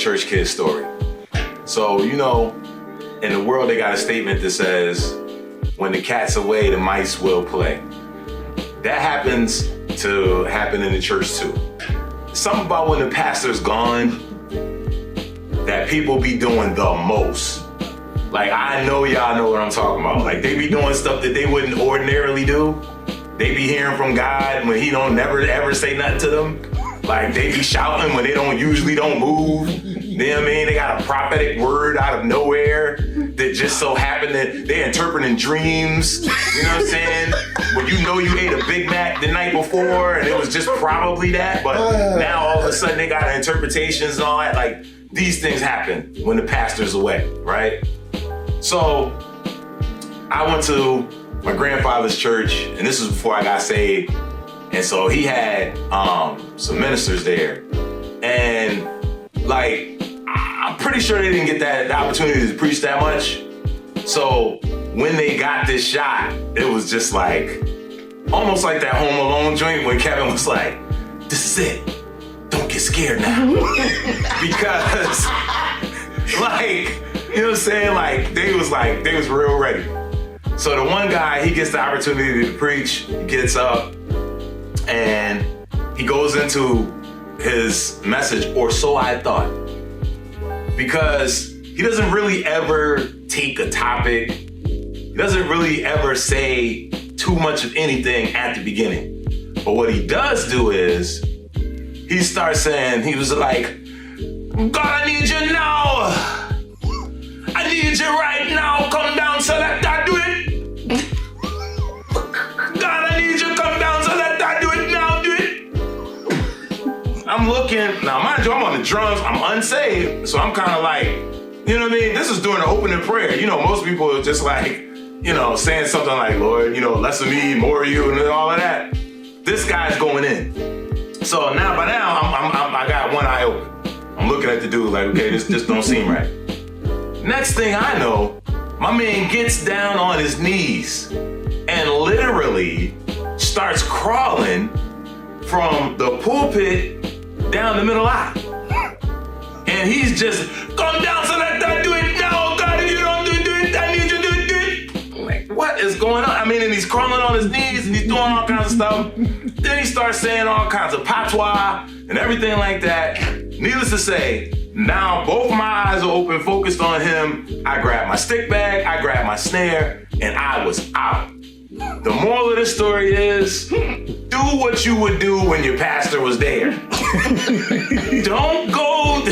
church kid story. So, you know, in the world, they got a statement that says, when the cat's away, the mice will play. That happens to happen in the church too. Something about when the pastor's gone, that people be doing the most. Like, I know y'all know what I'm talking about. Like, they be doing stuff that they wouldn't ordinarily do. They be hearing from God when he don't never ever say nothing to them. Like, they be shouting when they usually don't move. You know what I mean? They got a prophetic word out of nowhere that just so happened that they're interpreting dreams. You know what I'm saying? When you know you ate a Big Mac the night before and it was just probably that, but now all of a sudden they got interpretations and all that. Like, these things happen when the pastor's away, right? So I went to my grandfather's church, and this was before I got saved. And so he had some ministers there. And like, I'm pretty sure they didn't get the opportunity to preach that much. So when they got this shot, it was just like, almost like that Home Alone joint when Kevin was like, this is it. Don't get scared now. Because like, you know what I'm saying? Like, they was real ready. So the one guy, he gets the opportunity to preach, he gets up, and he goes into his message, or so I thought. Because he doesn't really ever take a topic. He doesn't really ever say too much of anything at the beginning. But what he does do is, he starts saying, he was like, God, I need you now. I need you right now. Come down so let that do it. God, I need you. Come down so let that do it now. Do it. I'm looking. Now, mind you, I'm on the drums. I'm unsaved. So I'm kind of like, you know what I mean? This is during the opening prayer. You know, most people are just like, you know, saying something like, Lord, you know, less of me, more of you, and all of that. This guy's going in. So by now, I got one eye open. I'm looking at the dude like, okay, this don't seem right. Next thing I know, my man gets down on his knees and literally starts crawling from the pulpit down the middle aisle. And he's just, come down so let that do it now. God, if you don't do it, I need you to do it. Like, what is going on? I mean, and he's crawling on his knees and he's doing all kinds of stuff. Then he starts saying all kinds of patois and everything like that. Needless to say, now both my eyes are open, focused on him. I grabbed my stick bag, I grabbed my snare, and I was out. The moral of the story is, do what you would do when your pastor was there. Don't go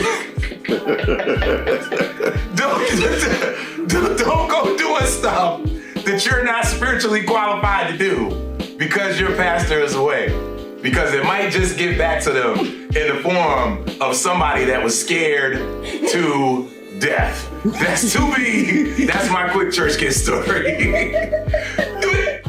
doing stuff that you're not spiritually qualified to do because your pastor is away. Because it might just get back to them in the form of somebody that was scared to death. That's to me. That's my quick church kid story. Do it.